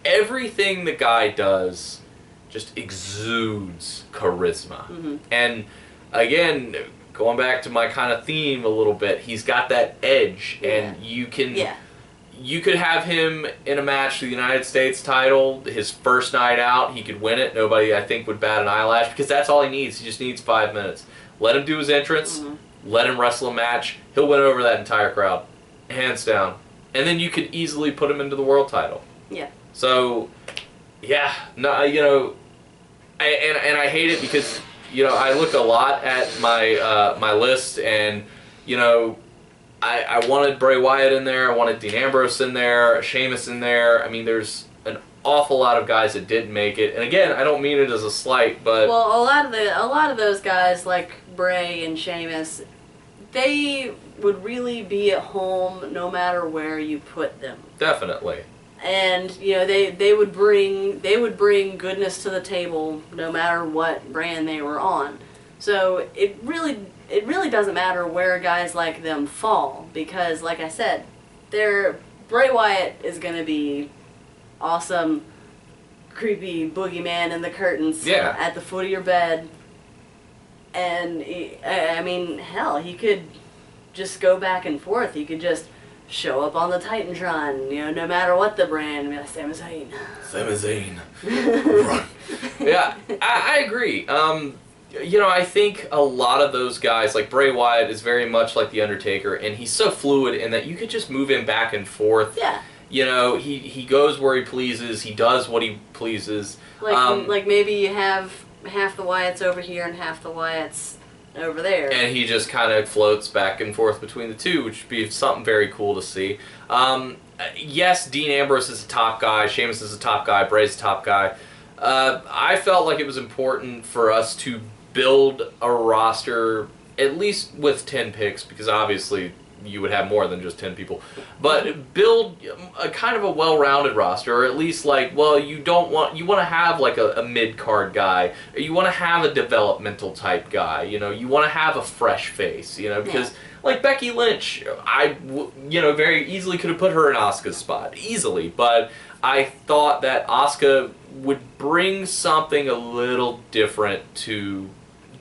everything the guy does just exudes charisma. And again, going back to my kind of theme a little bit, he's got that edge, and you could have him in a match for the United States title, his first night out, he could win it. Nobody, I think, would bat an eyelash because that's all he needs. He just needs 5 minutes. Let him do his entrance. Let him wrestle a match. He'll win over that entire crowd, hands down. And then you could easily put him into the world title. Yeah. So, yeah, no, you know, I hate it because, you know, I looked a lot at my my list, and, you know, I wanted Bray Wyatt in there. I wanted Dean Ambrose in there. Sheamus in there. I mean, there's an awful lot of guys that didn't make it. And again, I don't mean it as a slight, but well, a lot of those guys like Bray and Sheamus, they would really be at home no matter where you put them. Definitely. And you know they would bring goodness to the table no matter what brand they were on. So it really doesn't matter where guys like them fall, because like I said, Bray Wyatt is gonna be awesome, creepy boogeyman in the curtains at the foot of your bed. And I mean, hell, he could just go back and forth. He could just show up on the Titantron, you know, no matter what the brand. Be like, Sami Zayn. Sami Zayn. Run. Yeah, I agree. You know, I think a lot of those guys, like Bray Wyatt, is very much like The Undertaker, and he's so fluid in that you could just move him back and forth. Yeah. You know, he goes where he pleases. He does what he pleases. Like maybe you have half the Wyatts over here and half the Wyatts over there. And he just kind of floats back and forth between the two, which would be something very cool to see. Yes, Dean Ambrose is a top guy. Sheamus is a top guy. Bray's a top guy. I felt like it was important for us to build a roster, at least with 10 picks, because obviously you would have more than just 10 people, but build a kind of a well-rounded roster, or at least like, well, you want to have like a mid-card guy, or you want to have a developmental type guy, you know, you want to have a fresh face, you know, because like Becky Lynch, you know, very easily could have put her in Asuka's spot, easily, but I thought that Asuka would bring something a little different to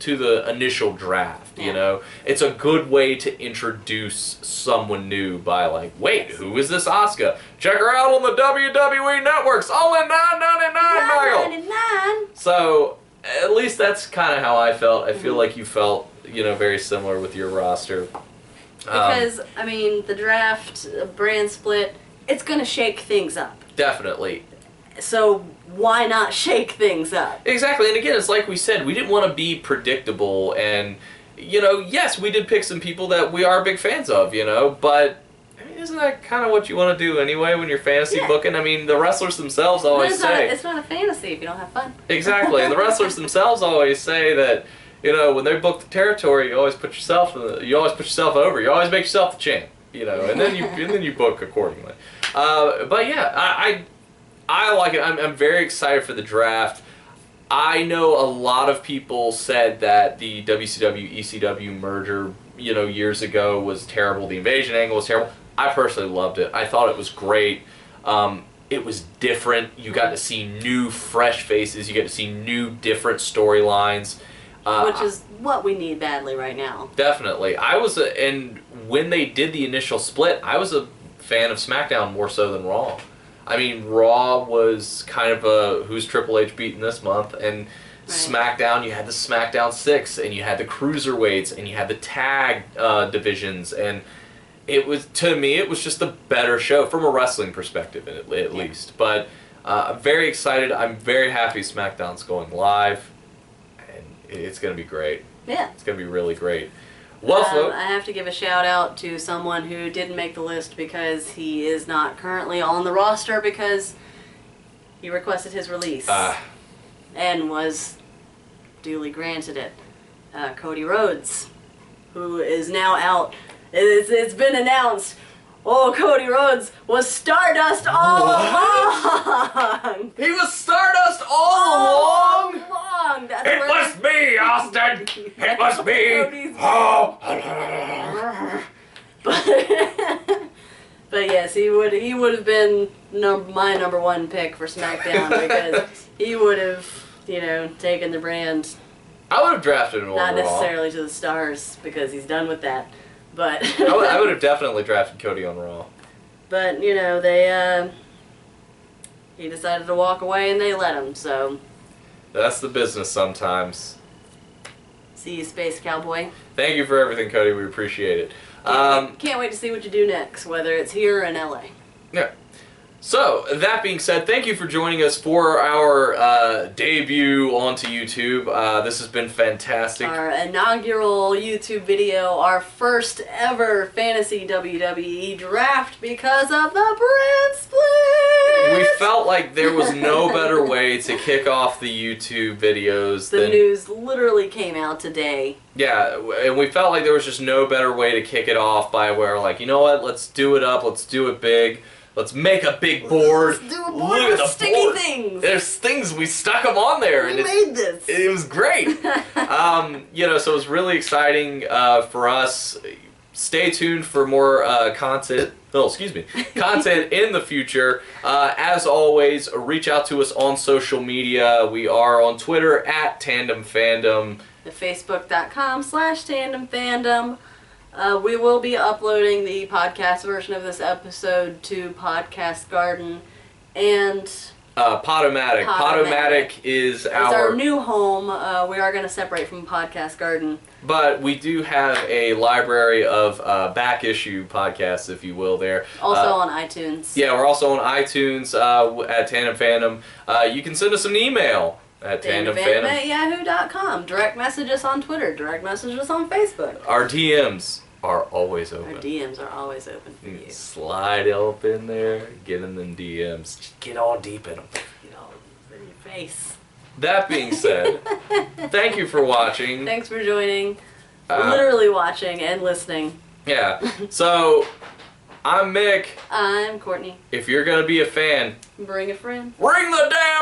the initial draft, you know? It's a good way to introduce someone new by like, wait, who is this Asuka? Check her out on the WWE networks, only $9.99, $9.99. So, at least that's kind of how I felt. I feel like you felt, you know, very similar with your roster. Because, I mean, the draft, brand split, it's going to shake things up. Definitely. So why not shake things up? Exactly, and again, it's like we said, we didn't want to be predictable, and, you know, yes, we did pick some people that we are big fans of, you know, but, I mean, isn't that kind of what you want to do anyway when you're fantasy booking? I mean, the wrestlers themselves always say... It's not a fantasy if you don't have fun. Exactly, and the wrestlers themselves always say that, you know, when they book the territory, you always put yourself over, you always make yourself the champ, you know, and then you book accordingly. But yeah, I like it. I'm very excited for the draft. I know a lot of people said that the WCW ECW merger, you know, years ago was terrible. The invasion angle was terrible. I personally loved it. I thought it was great. It was different. You got to see new, fresh faces. You get to see new, different storylines. Which is what we need badly right now. Definitely. And when they did the initial split, I was a fan of SmackDown more so than Raw. I mean, Raw was kind of a who's Triple H beating this month, and SmackDown, you had the SmackDown 6, and you had the Cruiserweights, and you had the tag divisions, and it was, to me, it was just a better show, from a wrestling perspective at least. But I'm very excited. I'm very happy SmackDown's going live, and it's going to be great. Yeah. It's going to be really great. Well, I have to give a shout out to someone who didn't make the list because he is not currently on the roster because he requested his release and was duly granted it. Cody Rhodes, who is now out. It's been announced. Oh, Cody Rhodes was Stardust all along. He was Stardust all along. That's it was me, Austin. It was me. Oh. But yes, he would have been my number one pick for SmackDown because he would have, you know, taken the brand. I would have drafted him over Not necessarily to the stars because he's done with that, but I would have definitely drafted Cody on Raw. But you know he decided to walk away and they let him. So that's the business sometimes. See you, Space Cowboy. Thank you for everything, Cody. We appreciate it. Can't wait to see what you do next, whether it's here or in LA. Yeah. So, that being said, thank you for joining us for our debut onto YouTube. This has been fantastic. Our inaugural YouTube video, our first ever fantasy WWE draft because of the brand split. We felt like there was no better way to kick off the YouTube videos The than... news literally came out today. Yeah, and we felt like there was just no better way to kick it off by where, like, you know what, let's do it up, let's do it big. Let's make a big board. Let's do a board with sticky things. There's things, we stuck them on there. We made this. It was great. You know, so it was really exciting for us. Stay tuned for more content. Oh, excuse me. Content in the future. As always, reach out to us on social media. We are on Twitter at Tandem Fandom. Facebook.com/Tandem Fandom. We will be uploading the podcast version of this episode to Podcast Garden and Podomatic. Podomatic is our new home. We are going to separate from Podcast Garden. But we do have a library of back issue podcasts, if you will, there. Also on iTunes. Yeah, we're also on iTunes at Tandem Fandom. You can send us an email at TandemFandom@yahoo.com. Direct message us on Twitter. Direct message us on Facebook. Our DMs are always open. Our DMs are always open for you. Slide up in there, get in them DMs. Just get all deep in them. You know, in your face. That being said, thank you for watching. Thanks for joining. Literally watching and listening. Yeah. So, I'm Mick. I'm Courtney. If you're going to be a fan, Bring a friend. ring the damn